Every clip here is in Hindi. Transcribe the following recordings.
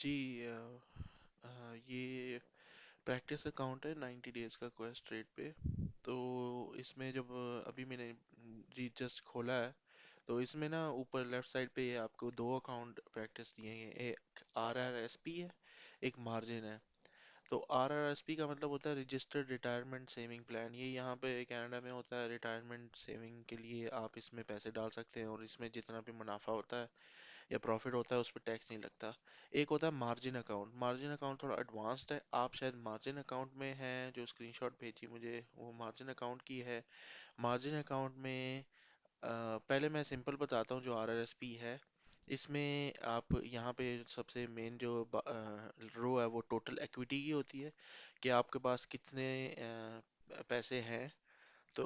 जी ये प्रैक्टिस अकाउंट है 90 डेज का क्वेस्ट ट्रेड पे। तो इसमें जब अभी मैंने जी जस्ट खोला है, तो इसमें ना ऊपर लेफ्ट साइड पे ये आपको दो अकाउंट प्रैक्टिस दिए हैं। एक RRSP है, एक मार्जिन है। तो RRSP का मतलब होता है रजिस्टर्ड रिटायरमेंट सेविंग प्लान। ये यहाँ पे कनाडा में होता है, रिटायरमेंट सेविंग के लिए आप इसमें पैसे डाल सकते हैं और इसमें जितना भी मुनाफा होता है या प्रॉफिट होता है उस पर टैक्स नहीं लगता। एक होता है मार्जिन अकाउंट। मार्जिन अकाउंट थोड़ा एडवांस्ड है। आप शायद मार्जिन अकाउंट में हैं, जो स्क्रीनशॉट भेजी मुझे वो मार्जिन अकाउंट की है। मार्जिन अकाउंट में पहले मैं सिंपल बताता हूँ जो RRSP है। इसमें आप यहाँ पे सबसे मेन जो रो है वो टोटल इक्विटी की होती है, कि आपके पास कितने पैसे हैं। तो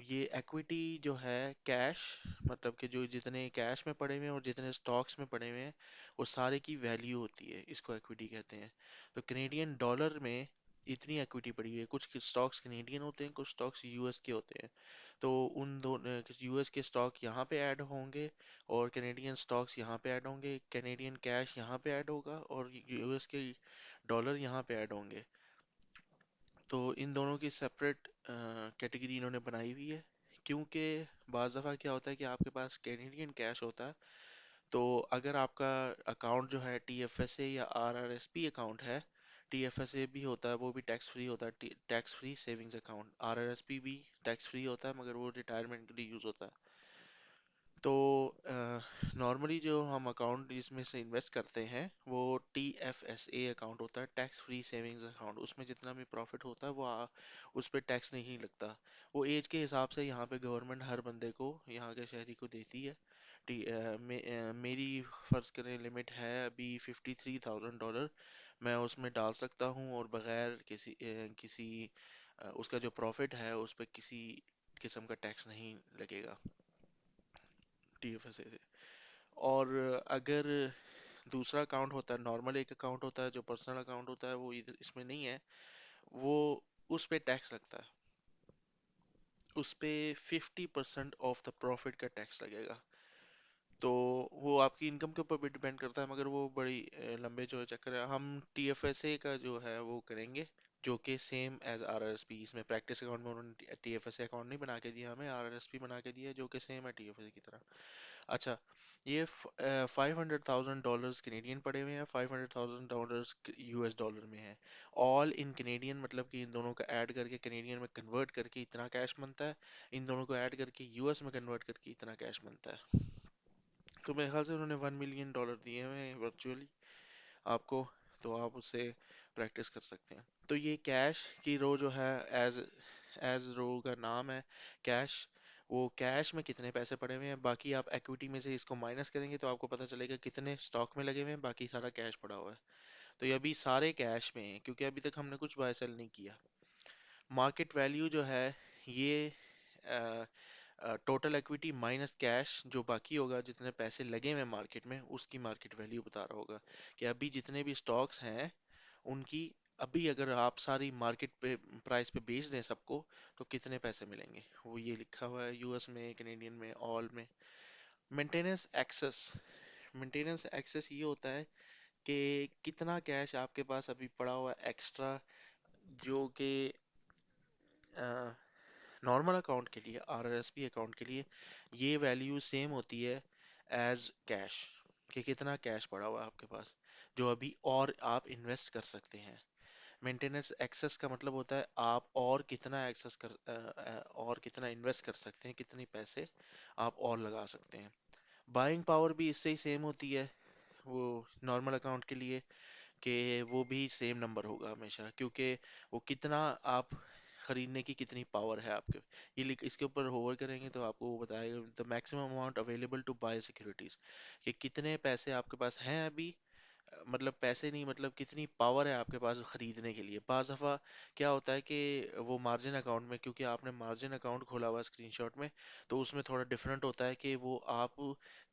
ये इक्विटी जो है कैश, मतलब कि जो जितने कैश में पड़े हुए हैं और जितने स्टॉक्स में पड़े हुए हैं वो सारे की वैल्यू होती है, इसको इक्विटी कहते हैं। तो कनेडियन डॉलर में इतनी इक्विटी पड़ी हुई है। कुछ स्टॉक्स कनेडियन होते हैं, कुछ स्टॉक्स यूएस के होते हैं। तो उन दोनों यूएस के स्टॉक यहाँ पे ऐड होंगे और कनेडियन स्टॉक्स यहाँ पे ऐड होंगे। कनेडियन कैश यहाँ पे ऐड होगा और यूएस के डॉलर यहाँ पे ऐड होंगे। तो इन दोनों की सेपरेट कैटेगरी इन्होंने बनाई हुई है, क्योंकि बाज़ दफ़ा क्या होता है कि आपके पास कैनेडियन कैश होता है। तो अगर आपका अकाउंट जो है TFSA या RRSP अकाउंट है, TFSA भी होता है, वो भी टैक्स फ्री होता है, tax free savings account. RRSP भी टैक्स फ्री होता है मगर वो रिटायरमेंट के लिए यूज़ होता है। तो नॉर्मली जो हम अकाउंट जिसमें से इन्वेस्ट करते हैं वो TFSA अकाउंट होता है, टैक्स फ्री सेविंग्स अकाउंट। उसमें जितना भी प्रॉफिट होता है वो उस पर टैक्स नहीं लगता। वो एज के हिसाब से यहाँ पे गवर्नमेंट हर बंदे को, यहाँ के शहरी को देती है। मेरी फ़र्ज़ करें लिमिट है अभी $53,000। मैं उसमें डाल सकता हूँ और बगैर उसका जो प्रॉफिट है उस पर किसी किस्म का टैक्स नहीं लगेगा TFSA से। और अगर दूसरा अकाउंट होता है, नॉर्मल एक अकाउंट होता है जो पर्सनल अकाउंट होता है, वो इधर इसमें नहीं है। वो उस पे टैक्स लगता है। उस पे 50% ऑफ द प्रॉफिट का टैक्स लगेगा। तो वो आपकी इनकम के ऊपर भी डिपेंड करता है, मगर वो बड़ी लंबे जो चक्कर है। हम TFSA का जो है वो करेंगे, जो कि सेम एज RRSP। इसमें प्रैक्टिस अकाउंट में उन्होंने TFSA अकाउंट नहीं बना के दिया, हमें RRSP बना के दिया है, जो कि सेम है TFSA की तरह। अच्छा, ये $500,000 कनेडियन पड़े हुए हैं, $500,000 US डॉलर में है। ऑल इन कनेडियन, मतलब कि इन दोनों का ऐड करके कनेडियन में कन्वर्ट करके इतना कैश बनता है। इन दोनों को ऐड करके US में कन्वर्ट करके इतना कैश बनता है। तो मेरे ख्याल से उन्होंने $1 मिलियन दिए हुए हैं वर्चुअली आपको। तो आप उससे प्रैक्टिस कर सकते हैं। तो ये कैश की रो जो है, एज एज रो का नाम है कैश। वो कैश में कितने पैसे पड़े हुए हैं, बाकी आप इक्विटी में से इसको माइनस करेंगे तो आपको पता चलेगा कितने स्टॉक में लगे हुए हैं, बाकी सारा कैश पड़ा हुआ है। तो ये अभी सारे कैश में हैं क्योंकि अभी तक हमने कुछ बाय सेल नहीं किया। मार्केट वैल्यू जो है ये टोटल इक्विटी माइनस कैश, जो बाकी होगा जितने पैसे लगे हुए मार्केट में उसकी मार्केट वैल्यू बता रहा होगा कि अभी जितने भी स्टॉक्स हैं उनकी, अभी अगर आप सारी मार्केट पे प्राइस पे बेच दें सबको तो कितने पैसे मिलेंगे। वो ये लिखा हुआ है यूएस में, कनेडियन में, ऑल में। Maintenance access. मेंटेनेंस एक्सेस ये होता है कि कितना कैश आपके पास अभी पड़ा हुआ है एक्स्ट्रा, जो कि नॉर्मल अकाउंट के लिए, RRSP अकाउंट के लिए ये वैल्यू सेम होती है एज कैश, कि कितना कैश पड़ा हुआ है आपके पास जो अभी और आप इन्वेस्ट कर सकते हैं। मेंटेनेंस एक्सेस का मतलब होता है आप और कितना और कितना इन्वेस्ट कर सकते हैं, कितने पैसे आप और लगा सकते हैं। बाइंग पावर भी इससे ही सेम होती है वो नॉर्मल अकाउंट के लिए, कि वो भी सेम नंबर होगा हमेशा, क्योंकि वो कितना आप खरीदने की कितनी पावर है आपके। ये लिख इसके ऊपर होवर करेंगे तो आपको वो बताएगा the maximum amount available to buy securities, कि कितने पैसे आपके पास हैं अभी। मतलब पैसे नहीं, मतलब कितनी पावर है आपके पास खरीदने के लिए। बाज़ दफ़ा क्या होता है कि वो मार्जिन अकाउंट में, क्योंकि आपने मार्जिन अकाउंट खोला हुआ है स्क्रीनशॉट में, तो उसमें थोड़ा डिफरेंट होता है कि वो आप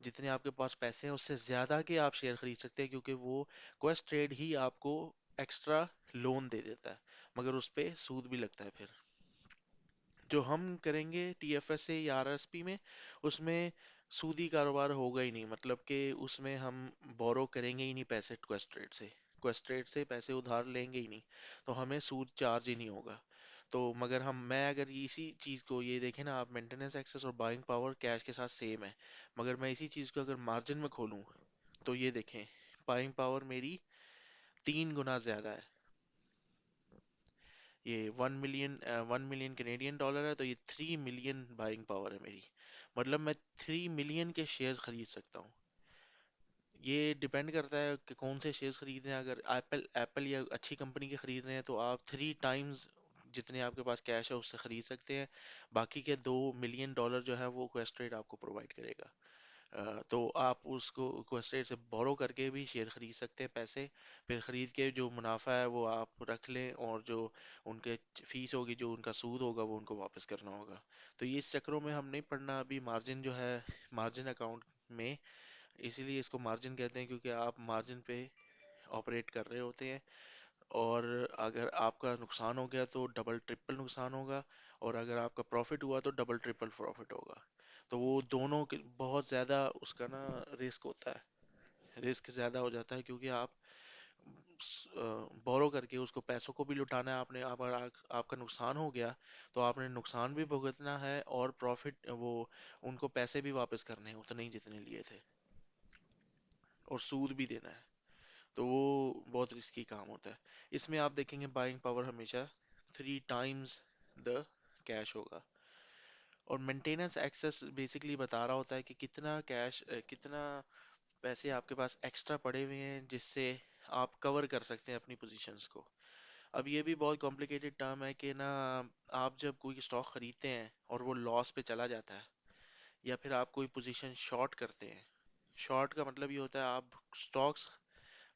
जितने आपके पास पैसे हैं उससे ज़्यादा के आप शेयर खरीद सकते हैं, क्योंकि वो क्वेस्ट ट्रेड ही आपको एक्स्ट्रा लोन दे देता है, मगर उस पे सूद भी लगता है फिर। जो हम करेंगे TFSA या RSP में, उसमें सूदी कारोबार होगा ही नहीं, मतलब कि उसमें हम बोरो करेंगे ही नहीं पैसे क्वेस्ट्रेट से। क्वेस्ट्रेट से पैसे उधार लेंगे ही नहीं, तो हमें सूद चार्ज ही नहीं होगा। तो मगर मैं अगर इसी चीज को ये देखें ना, आप मेंटेनेंस एक्सेस और बाइंग पावर कैश के साथ सेम है, मगर मैं इसी चीज को अगर मार्जिन में खोलूं तो ये देखें, बाइंग पावर मेरी 3 गुना ज्यादा है। ये 1 मिलियन 1 मिलियन कैनेडियन डॉलर है, तो ये 3 मिलियन बाइंग पावर है मेरी। मतलब मैं 3 मिलियन के शेयर्स खरीद सकता हूँ। ये डिपेंड करता है कि कौन से शेयर्स खरीद रहे हैं। अगर एप्पल एप्पल या अच्छी कंपनी के खरीद रहे हैं तो आप 3 टाइम्स जितने आपके पास कैश है उससे खरीद सकते हैं। बाकी के 2 मिलियन डॉलर जो है वो क्वेस्ट्रेट आपको प्रोवाइड करेगा। तो आप उसको क्वेस्ट्रेट से बोरो करके भी शेयर खरीद सकते हैं पैसे। फिर खरीद के जो मुनाफा है वो आप रख लें, और जो उनके फीस होगी, जो उनका सूद होगा, वो उनको वापस करना होगा। तो ये इस चक्रों में हम नहीं पढ़ना अभी, मार्जिन जो है, मार्जिन अकाउंट में। इसीलिए इसको मार्जिन कहते हैं, क्योंकि आप मार्जिन पे ऑपरेट कर रहे होते हैं। और अगर आपका नुकसान हो गया तो डबल ट्रिपल नुकसान होगा, और अगर आपका प्रॉफिट हुआ तो डबल ट्रिपल प्रॉफिट होगा। तो वो दोनों बहुत ज़्यादा उसका ना रिस्क होता है, रिस्क ज़्यादा हो जाता है, क्योंकि आप बोरो करके उसको पैसों को भी लुटाना है आपने। अगर आपका नुकसान हो गया तो आपने नुकसान भी भुगतना है, और प्रॉफिट वो उनको पैसे भी वापस करने हैं उतने ही जितने लिए थे, और सूद भी देना है। तो वो बहुत रिस्की काम होता है। इसमें आप देखेंगे बाइंग पावर हमेशा 3 टाइम्स द कैश होगा। और मेंटेनेंस एक्सेस बेसिकली बता रहा होता है कि कितना कैश, कितना पैसे आपके पास एक्स्ट्रा पड़े हुए हैं जिससे आप कवर कर सकते हैं अपनी पोजीशंस को। अब ये भी बहुत कॉम्प्लिकेटेड टर्म है कि ना, आप जब कोई स्टॉक खरीदते हैं और वो लॉस पे चला जाता है, या फिर आप कोई पोजीशन शॉर्ट करते हैं। शॉर्ट का मतलब ये होता है आप स्टॉक्स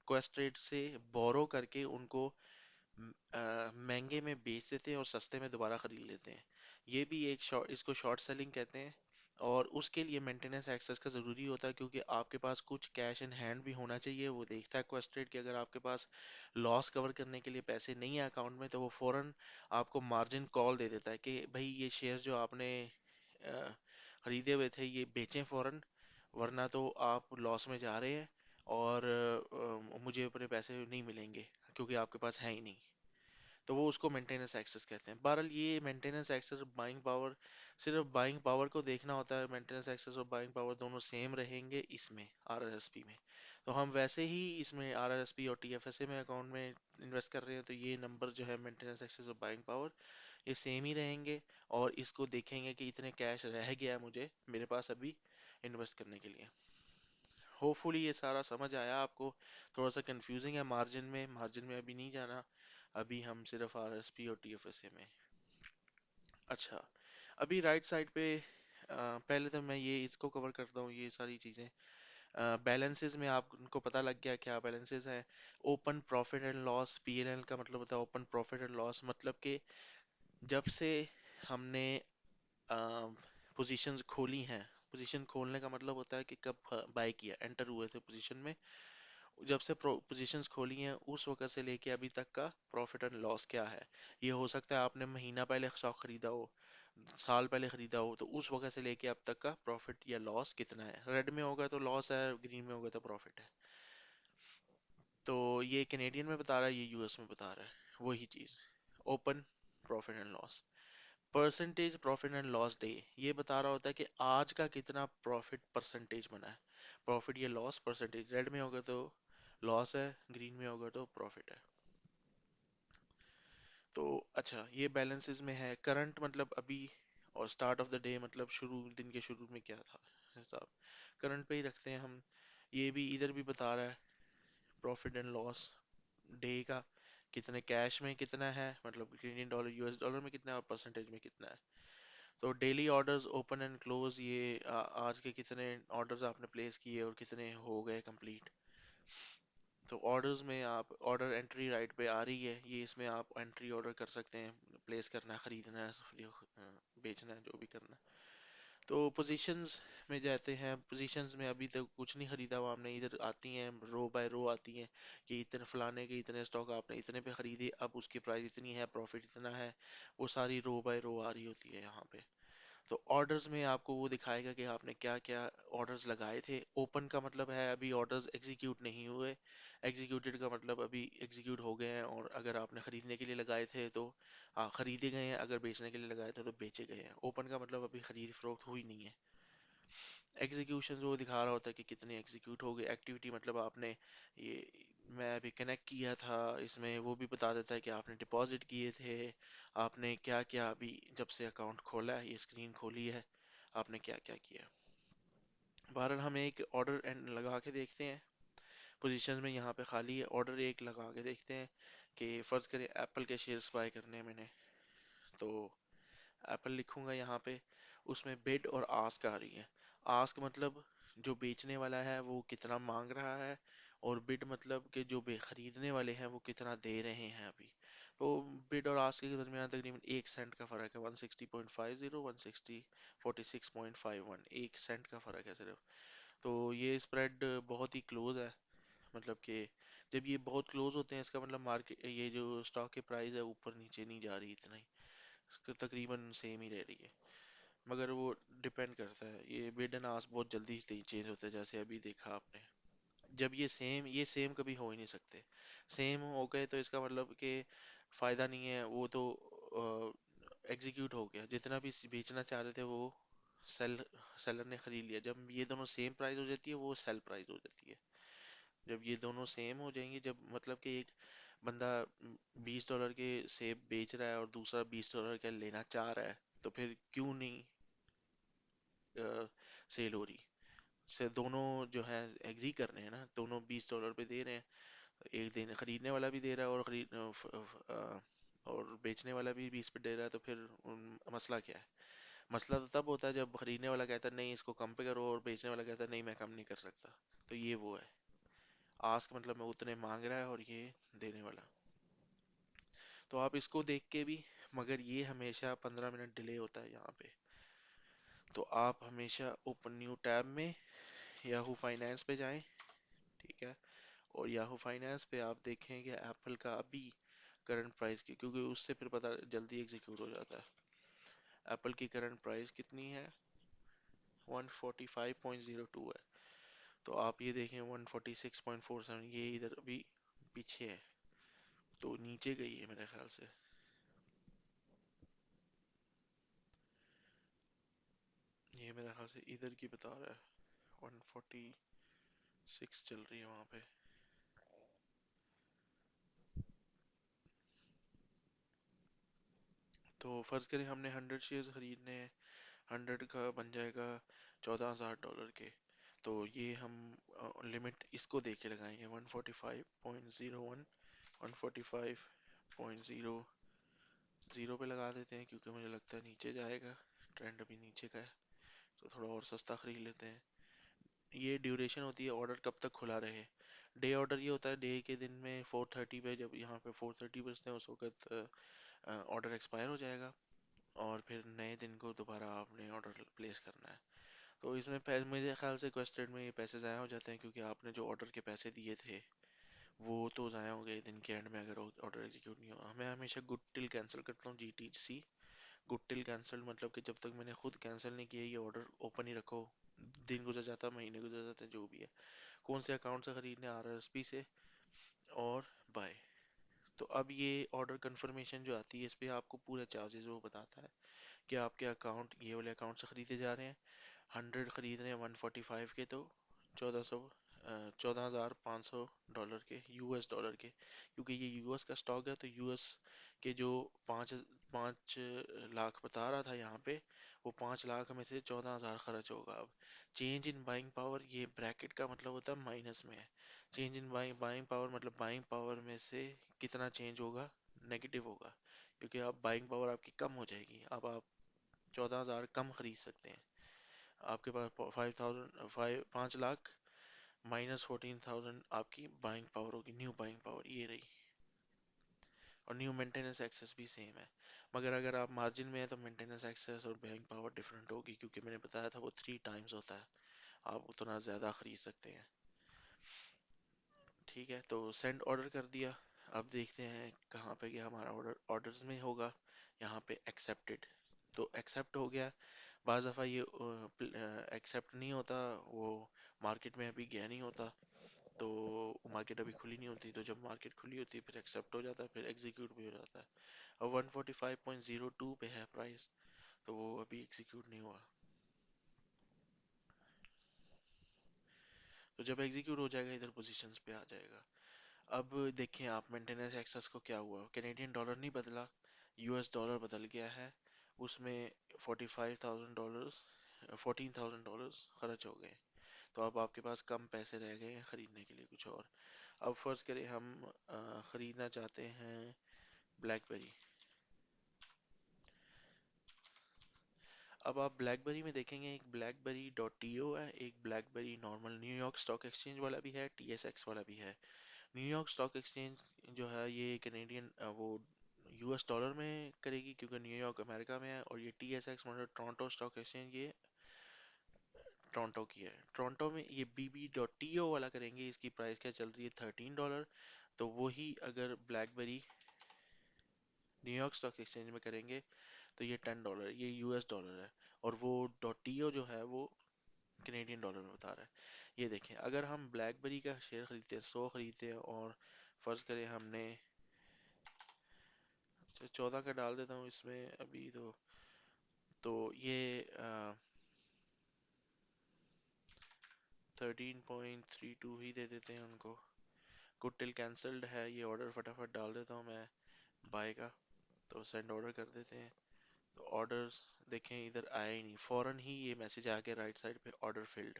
क्वेस्ट्रेट से बोरो करके उनको महंगे में बेच देते हैं और सस्ते में दोबारा खरीद लेते हैं। ये भी एक शॉर्ट, इसको शॉर्ट सेलिंग कहते हैं। और उसके लिए मेंटेनेंस एक्सेस का ज़रूरी होता है, क्योंकि आपके पास कुछ कैश इन हैंड भी होना चाहिए। वो देखता है क्वेस्ट्रेट कि अगर आपके पास लॉस कवर करने के लिए पैसे नहीं है अकाउंट में, तो वो फौरन आपको मार्जिन कॉल दे देता है कि भाई ये शेयर जो आपने अ, खरीदे हुए थे ये बेचें फौरन, वरना तो आप लॉस में जा रहे हैं, और मुझे अपने पैसे नहीं मिलेंगे, क्योंकि आपके पास है ही नहीं। तो वो उसको मेंटेनेंस एक्सेस कहते हैं। बहरहाल ये मेंटेनेंस एक्सेस और बाइंग पावर, सिर्फ बाइंग पावर को देखना होता है। मेंटेनेंस एक्सेस और बाइंग पावर दोनों सेम रहेंगे इसमें, आरआरएसपी में। तो हम वैसे ही इसमें आरआरएसपी और टीएफएसए में अकाउंट में इन्वेस्ट कर रहे हैं, तो ये नंबर जो है मेंटेनेंस एक्सेस और बाइंग पावर, ये सेम ही रहेंगे। और इसको देखेंगे कि इतने कैश रह गया है मुझे मेरे पास अभी इन्वेस्ट करने के लिए। होपफुली ये सारा समझ आया आपको। थोड़ा सा कंफ्यूजिंग है मार्जिन में, मार्जिन में अभी नहीं जाना। अभी हम सिर्फ आरएसपी और टीएफएसए में। अच्छा, अभी राइट साइड पे पहले तो मैं ये इसको कवर करता हूँ, ये सारी चीज़ें। बैलेंसेस में आपको पता लग गया क्या बैलेंसेस है। Open profit and loss, PNL का मतलब होता है ओपन प्रॉफिट एंड लॉस। मतलब कि जब से हमने पोजीशंस खोली हैं, पोजीशन खोलने का मतलब होता है कि कब बाय किया, एंटर हुए थे पोजीशन में। जब से पोजीशंस खोली हैं उस वक्त से लेके अभी तक का प्रॉफिट एंड लॉस क्या है। ये हो सकता है आपने महीना पहले स्टॉक खरीदा हो, साल पहले खरीदा हो, तो उस वक्त से लेके अब तक का प्रॉफिट या लॉस कितना है। रेड में होगा तो लॉस है, ग्रीन में होगा तो प्रॉफिट है। तो ये कैनेडियन में बता रहा है, ये यूएस में बता रहा है, वही चीज़। Open profit and loss, percentage profit and loss day, ये बता रहा होता है कि आज का कितना प्रॉफिट परसेंटेज बना है। प्रॉफिट या लॉस परसेंटेज, रेड में होगा तो लॉस है, ग्रीन में होगा तो प्रॉफिट है। तो अच्छा, ये बैलेंसेस में है करंट, मतलब अभी, और स्टार्ट ऑफ द डे मतलब शुरू, दिन के शुरू में क्या था हिसाब। करंट पे ही रखते हैं हम। ये भी इधर भी बता रहा है प्रॉफिट एंड लॉस डे का, कितने कैश में कितना है, मतलब कैनेडियन डॉलर यूएस डॉलर में कितना है, और परसेंटेज में कितना है। तो daily orders open and close, ये आज के कितने ऑर्डर्स आपने प्लेस किए और कितने हो गए कंप्लीट। तो ऑर्डर्स में आप ऑर्डर एंट्री राइट पे आ रही है, ये इसमें आप एंट्री ऑर्डर कर सकते हैं, प्लेस करना है, खरीदना है, बेचना है, जो भी करना है। तो पोजीशंस में जाते हैं। पोजीशंस में अभी तक कुछ नहीं खरीदा हुआ हमने, इधर आती हैं रो बाय रो आती हैं कि इतने फलाने के इतने स्टॉक आपने इतने पे खरीदे, अब उसकी प्राइस इतनी है, प्रॉफिट इतना है। वो सारी रो बाय रो आ रही होती है यहाँ पे। तो ऑर्डर्स में आपको वो दिखाएगा कि आपने क्या क्या ऑर्डर्स लगाए थे। ओपन का मतलब है अभी ऑर्डर्स एग्जीक्यूट नहीं हुए, एग्जीक्यूटेड का मतलब अभी एग्जीक्यूट हो गए हैं, और अगर आपने खरीदने के लिए लगाए थे तो खरीदे गए हैं, अगर बेचने के लिए लगाए थे तो बेचे गए हैं। ओपन का मतलब अभी खरीद फरोख्त हुई नहीं है। एग्जीक्यूशन वो दिखा रहा होता है कि कितने एग्जीक्यूट हो गए। एक्टिविटी मतलब आपने ये, मैं अभी कनेक्ट किया था, इसमें वो भी बता देता है कि आपने डिपॉजिट किए थे, आपने क्या क्या अभी जब से अकाउंट खोला है, ये स्क्रीन खोली है, आपने क्या क्या किया। बहरहाल हम एक ऑर्डर एंड लगा के देखते हैं। पोजीशन में यहाँ पे खाली है, ऑर्डर एक लगा के देखते हैं कि फ़र्ज़ करें एप्पल के शेयर्स बाय करने हैं मैंने, तो एप्पल लिखूंगा यहाँ पे। उसमें बिड और आस्क आ रही है। आस्क मतलब जो बेचने वाला है वो कितना मांग रहा है, और बिड मतलब कि जो बे खरीदने वाले हैं वो कितना दे रहे हैं अभी। तो बिड और आस्क के दरमियान तकरीबन 1 सेंट का फ़र्क है, 160.50, 160, 46.51, 1 सेंट का फ़र्क है सिर्फ। तो ये स्प्रेड बहुत ही क्लोज है, मतलब कि जब ये बहुत क्लोज होते हैं इसका मतलब मार्केट, ये जो स्टॉक की प्राइस है ऊपर नीचे नहीं जा रही इतना ही, तकरीबन सेम ही रह रही है। मगर वो डिपेंड करता है, ये बिड एंड आस्क बहुत जल्दी चेंज होता है, जैसे अभी देखा आपने। जब ये सेम कभी हो ही नहीं सकते। सेम हो गए तो इसका मतलब कि फायदा नहीं है, वो तो एग्जीक्यूट हो गया, जितना भी बेचना चाह रहे थे वो सेल सेलर ने खरीद लिया। जब ये दोनों सेम प्राइस हो जाती है वो सेल प्राइस हो जाती है। जब ये दोनों सेम हो जाएंगी, जब मतलब कि एक बंदा $20 के सेब बेच रहा है और दूसरा $20 का लेना चाह रहा है, तो फिर क्यों नहीं सेल हो रही। से दोनों जो है एग्री कर रहे हैं ना, दोनों $20 पे दे रहे हैं। एक देने खरीदने वाला भी दे रहा है और और बेचने वाला भी 20 पे दे रहा है, तो फिर मसला क्या है। मसला तो तब होता है जब खरीदने वाला कहता है नहीं इसको कम पे करो, और बेचने वाला कहता है नहीं मैं कम नहीं कर सकता। तो ये वो है, आस्क मतलब मैं उतने मांग रहा है और ये देने वाला। तो आप इसको देख के भी, मगर ये हमेशा 15 मिनट डिले होता है यहाँ पे। तो आप हमेशा ओपन न्यू टैब में याहू फाइनेंस पे जाएं, ठीक है। और याहू फाइनेंस पे आप देखेंगे एप्पल का अभी करंट प्राइस की, क्योंकि उससे फिर पता जल्दी एग्जीक्यूट हो जाता है। एप्पल की करंट प्राइस कितनी है, 145.02 है। तो आप ये देखें 146.47, ये इधर अभी पीछे है, तो नीचे गई है मेरे ख्याल से। ये मेरे ख्याल से इधर की बता रहा है, 146 चल रही है वहां पे। तो फर्ज करें हमने 100 शेयर्स खरीदने हैं, 100 का बन जाएगा $14,000 के। तो ये हम लिमिट इसको देख के लगाएंगे, 145.01, 145.00 पे लगा देते हैं, क्योंकि मुझे लगता है नीचे जाएगा, ट्रेंड अभी नीचे का है। तो थोड़ा और सस्ता खरीद लेते हैं। ये ड्यूरेशन होती है ऑर्डर कब तक खुला रहे। डे ऑर्डर ये होता है डे के दिन में 4:30 पे, जब यहाँ पे 4:30 बजते हैं उस वक्त ऑर्डर एक्सपायर हो जाएगा, और फिर नए दिन को दोबारा आपने ऑर्डर प्लेस करना है। तो इसमें मेरे ख्याल से क्वेस्टेड में ये पैसे ज़ाया हो जाते हैं, क्योंकि आपने जो ऑर्डर के पैसे दिए थे वो तो ज़ाया हो गए दिन के एंड में, अगर ऑर्डर एग्जीक्यूट नहीं हुआ। मैं हमेशा गुड टिल कैंसिल करता हूँ, GTC। गुड टिल कैंसिल मतलब कि जब तक मैंने खुद कैंसिल नहीं किया, ये ऑर्डर ओपन ही रखो। दिन गुजर जाता, महीने गुजर जाते हैं, जो भी है। कौन से अकाउंट से खरीदने, RRSP से और बाय। तो अब ये ऑर्डर कंफर्मेशन जो आती है इस पे आपको पूरे चार्जेस वो बताता है कि आपके अकाउंट, ये वाले अकाउंट से खरीदे जा रहे हैं। 100 खरीद रहे हैं 145 के, तो 1400, $14,500 के, US डॉलर के। क्योंकि ये यूएस का स्टॉक है, तो यूएस के जो 5 लाख बता रहा था यहाँ पे, वो 5 लाख में से 14,000 खर्च होगा। अब चेंज इन बाइंग पावर, ये ब्रैकेट का मतलब होता है माइनस में है। चेंज इन बाइंग पावर मतलब बाइंग पावर में से कितना चेंज होगा, नेगेटिव होगा, क्योंकि अब बाइंग पावर आपकी कम हो जाएगी। अब आप 14,000 कम खरीद सकते हैं। आपके पास 5 लाख माइनस 14,000 आपकी बाइंग पावर होगी, न्यू बाइंग पावर ये रही। और न्यू मेंटेनेंस एक्सेस भी सेम है, मगर अगर आप मार्जिन में है तो मेंटेनेंस एक्सेस और बाइंग पावर डिफरेंट होगी, क्योंकि मैंने बताया था वो 3 टाइम्स होता है, आप उतना ज़्यादा खरीद सकते हैं। ठीक है, तो सेंड ऑर्डर कर दिया। अब देखते हैं कहाँ पे गया हमारा ऑर्डर, ऑर्डर्स में होगा, यहाँ पे एक्सेप्टेड। तो एक्सेप्ट हो गया। बाज़ दफ़ा ये एक्सेप्ट नहीं होता, वो मार्केट में अभी गया नहीं होता, तो मार्केट अभी खुली नहीं होती, तो जब मार्केट खुली होती है फिर एक्सेप्ट हो जाता है, फिर एग्जीक्यूट भी हो जाता है। अब 145.02 पे है प्राइस, तो वो अभी एग्जीक्यूट नहीं हुआ। तो जब एग्जीक्यूट हो जाएगा इधर पोजीशंस पे आ जाएगा। अब देखें आप मेंटेनेंस एक्सेस को क्या हुआ, कैनेडियन डॉलर नहीं बदला, यूएस डॉलर बदल गया है। उसमें $45,000, $14,000 खर्च हो गए। तो अब आपके पास कम पैसे रह गए हैं खरीदने के लिए कुछ और। अब फर्ज करें हम खरीदना चाहते हैं ब्लैकबेरी। अब आप ब्लैकबेरी में देखेंगे एक ब्लैकबेरी डॉट टी ओ है, एक blackberry normal New York stock exchange वाला भी है, टीएसएक्स वाला भी है। न्यूयॉर्क स्टॉक एक्सचेंज जो है ये कैनेडियन वो यूएस डॉलर में करेगी, क्योंकि न्यूयॉर्क अमेरिका में है, और ये टीएसएक्स मतलब टोरंटो स्टॉक एक्सचेंज, ये टोरंटो की है। टोरंटो में ये बीबी डॉट टी ओ वाला करेंगे, इसकी प्राइस क्या चल रही है, $13। तो वही अगर ब्लैकबेरी न्यूयॉर्क स्टॉक एक्सचेंज में करेंगे तो ये $10, ये यूएस डॉलर है। और वो डॉट टी ओ जो है वो कैनेडियन डॉलर में बता रहा है। ये देखें, अगर हम ब्लैकबेरी का शेयर खरीदते हैं, 100 खरीदते हैं, और फर्ज करें हमने 14 का डाल देता हूँ इसमें अभी, तो ये 13.32 ही दे देते हैं उनको। गुड टिल कैंसल्ड है ये ऑर्डर, फटाफट डाल देता हूँ मैं बाय का। तो सेंड ऑर्डर कर देते हैं। तो ऑर्डर्स देखें इधर आया ही नहीं, फौरन ही ये मैसेज आ गया राइट साइड पे, ऑर्डर फिल्ड।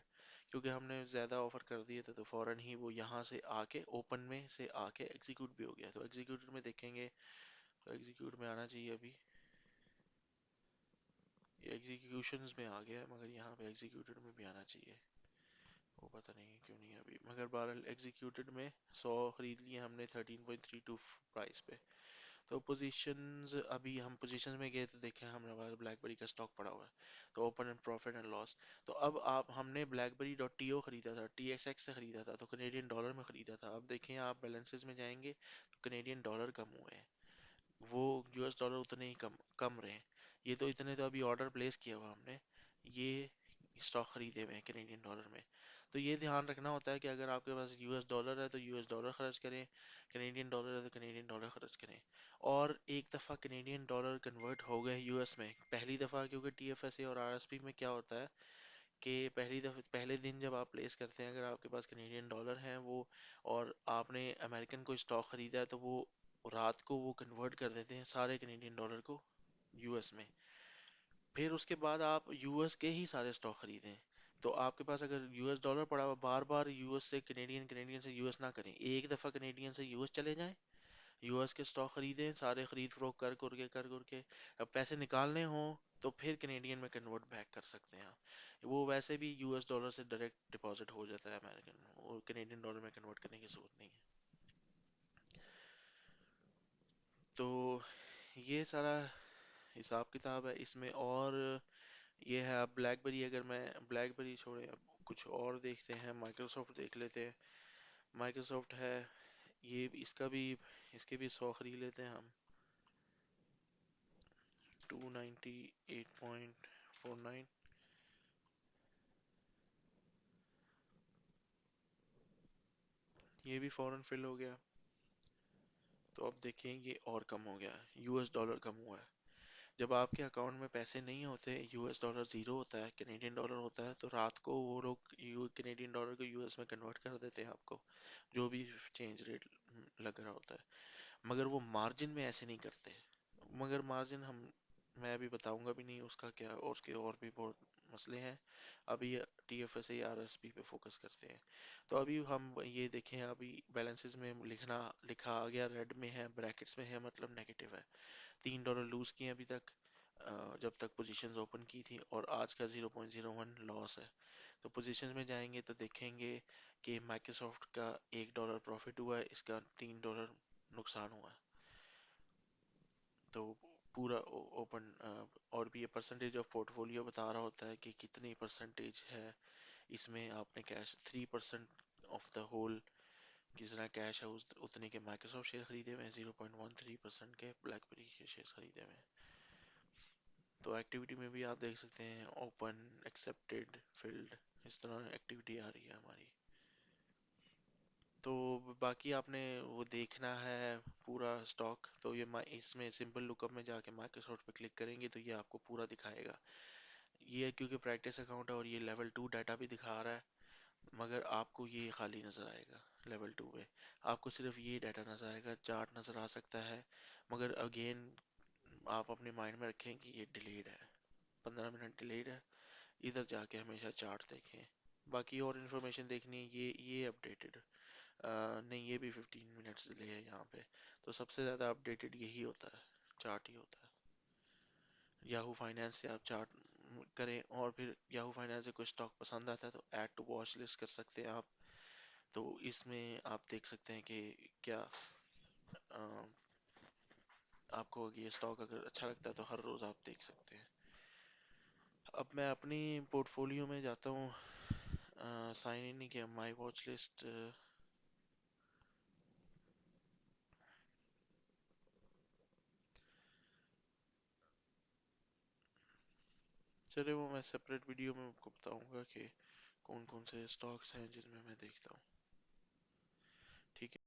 क्योंकि हमने ज़्यादा ऑफर कर दिए थे, तो फौरन ही वो यहाँ से आके ओपन में से आके एग्जीक्यूट भी हो गया। तो एग्जीक्यूट में देखेंगे, तो एग्जीक्यूट में आना चाहिए अभी, ये एग्जीक्यूशंस में आ गया है, मगर यहाँ पे एग्जीक्यूटेड में भी आना चाहिए। वो पता नहीं क्यों नहीं है अभी, मगर बहरहाल एग्जीक्यूटेड में 100 खरीद लिए हमने 13.32 प्राइस पे। तो पोजीशंस, अभी हम पोजीशंस में गए तो देखें हमारे पास ब्लैकबेरी का स्टॉक पड़ा हुआ है। तो open and profit and loss. तो अब आप, हमने ब्लैकबेरी डॉट टी ओ खरीदा था, टीएसएक्स से खरीदा था, तो कैनेडियन डॉलर में खरीदा था। अब देखें आप बैलेंसेस में जाएंगे तो कैनेडियन डॉलर कम हुए हैं, वो यूएस डॉलर उतने ही कम कम रहे। ये तो इतने तो अभी ऑर्डर प्लेस किया हुआ हमने, ये स्टॉक खरीदे हुए हैं कैनेडियन डॉलर में। तो ये ध्यान रखना होता है कि अगर आपके पास यूएस डॉलर है तो यूएस डॉलर खर्च करें, कैनेडियन डॉलर है तो कैनेडियन डॉलर खर्च करें। और एक दफ़ा कैनेडियन डॉलर कन्वर्ट हो गए यूएस में पहली दफ़ा, क्योंकि टीएफएसए और आरएसपी में क्या होता है कि पहली दफ़ा पहले दिन जब आप प्लेस करते हैं, अगर आपके पास कैनेडियन डॉलर है वो, और आपने अमेरिकन कोई स्टॉक खरीदा है, तो वो रात को वो कन्वर्ट कर देते हैं सारे कैनेडियन डॉलर को यूएस में। फिर उसके बाद आप यूएस के ही सारे स्टॉक खरीदें। तो आपके पास अगर यूएस डॉलर पड़ा हुआ, बार बार यूएस से कैनेडियन, कैनेडियन से यूएस ना करें, एक दफ़ा कैनेडियन से यूएस चले जाएं, यूएस के स्टॉक खरीदें, सारे खरीद फरोख्त कर कर के अब पैसे निकालने हो तो फिर कैनेडियन में कन्वर्ट बैक कर सकते हैं आप। वो वैसे भी यूएस डॉलर से डायरेक्ट डिपॉजिट हो जाता है अमेरिकन में, वो कैनेडियन डॉलर में कन्वर्ट करने की जरूरत नहीं है। तो ये सारा हिसाब किताब है इसमें। और ये है, अब ब्लैकबेरी, अगर मैं ब्लैकबेरी छोड़े अब कुछ और देखते हैं, माइक्रोसॉफ्ट देख लेते हैं। माइक्रोसॉफ्ट है, ये इसका भी, इसके भी 100 खरीद लेते हैं हम, 298.49। ये भी फौरन फिल हो गया। तो अब देखें ये और कम हो गया है, यूएस डॉलर कम हुआ है। जब आपके अकाउंट में पैसे नहीं होते, यूएस डॉलर जीरो होता है, कैनेडियन डॉलर होता है, तो रात को वो लोग यू कैनेडियन डॉलर को यूएस में कन्वर्ट कर देते हैं आपको, जो भी चेंज रेट लग रहा होता है। मगर वो मार्जिन में ऐसे नहीं करते। मगर मार्जिन हम, मैं अभी बताऊंगा भी नहीं उसका क्या, और उसके और भी बहुत मसले हैं। अभी T F S R S P पे फोकस करते हैं। तो अभी हम ये देखें, अभी बैलेंसेस में लिखा आ गया, रेड में है, ब्रैकेट्स में है, मतलब नेगेटिव है। $3 लूज किए अभी तक, जब तक पोजीशंस ओपन की थी, और आज का 0.01 लॉस है। तो पोजीशंस में जाएंगे तो देखेंगे कि माइक्रोसॉफ्ट का $1 प्रॉफिट हुआ है, इसका $3 नुकसान हुआ है। तो पूरा ओपन, और भी ये परसेंटेज ऑफ पोर्टफोलियो बता रहा होता है कि कितनी परसेंटेज है इसमें आपने कैश, 3% ऑफ द होल जितना कैश है उस उतने के माइक्रोसॉफ्ट शेयर खरीदे हुए हैं, 0.13% के ब्लैकबेरी के शेयर खरीदे हुए हैं। तो एक्टिविटी में भी आप देख सकते हैं ओपन, एक्सेप्टेड, फिल्ड, इस तरह एक्टिविटी आ रही है हमारी। तो बाकी आपने वो देखना है पूरा स्टॉक, तो ये इसमें सिंपल लुकअप में जाके माइक्रोसॉफ्ट पे क्लिक करेंगे तो ये आपको पूरा दिखाएगा। ये क्योंकि प्रैक्टिस अकाउंट है और ये लेवल 2 डाटा भी दिखा रहा है, मगर आपको ये खाली नज़र आएगा। लेवल 2 पे आपको सिर्फ ये डाटा नज़र आएगा, चार्ट नज़र आ सकता है, मगर अगेन आप अपने माइंड में रखें कि ये डिलेड है, 15 मिनट डिलेड है, इधर जाके हमेशा चार्ट देखें। बाकी और इन्फॉर्मेशन देखनी है, ये अपडेटेड नहीं, ये भी 15 मिनट्स डिले है यहाँ पे। तो सबसे ज़्यादा अपडेटेड यही होता है, चार्ट ही होता है। याहू फाइनेंस से आप चार्ट करें, और फिर याहू फाइनेंस से कोई स्टॉक पसंद आता है तो ऐड टू वॉच लिस्ट कर सकते हैं आप। तो इसमें आप देख सकते हैं कि क्या अ, आपको ये स्टॉक अगर अच्छा लगता है तो हर रोज़ आप देख सकते हैं। अब मैं अपनी पोर्टफोलियो में जाता हूँ, साइन इन नहीं किया, माई वॉच लिस्ट। चले, वो मैं सेपरेट वीडियो में आपको बताऊंगा कि कौन कौन से स्टॉक्स हैं जिनमें मैं देखता हूँ। ठीक है।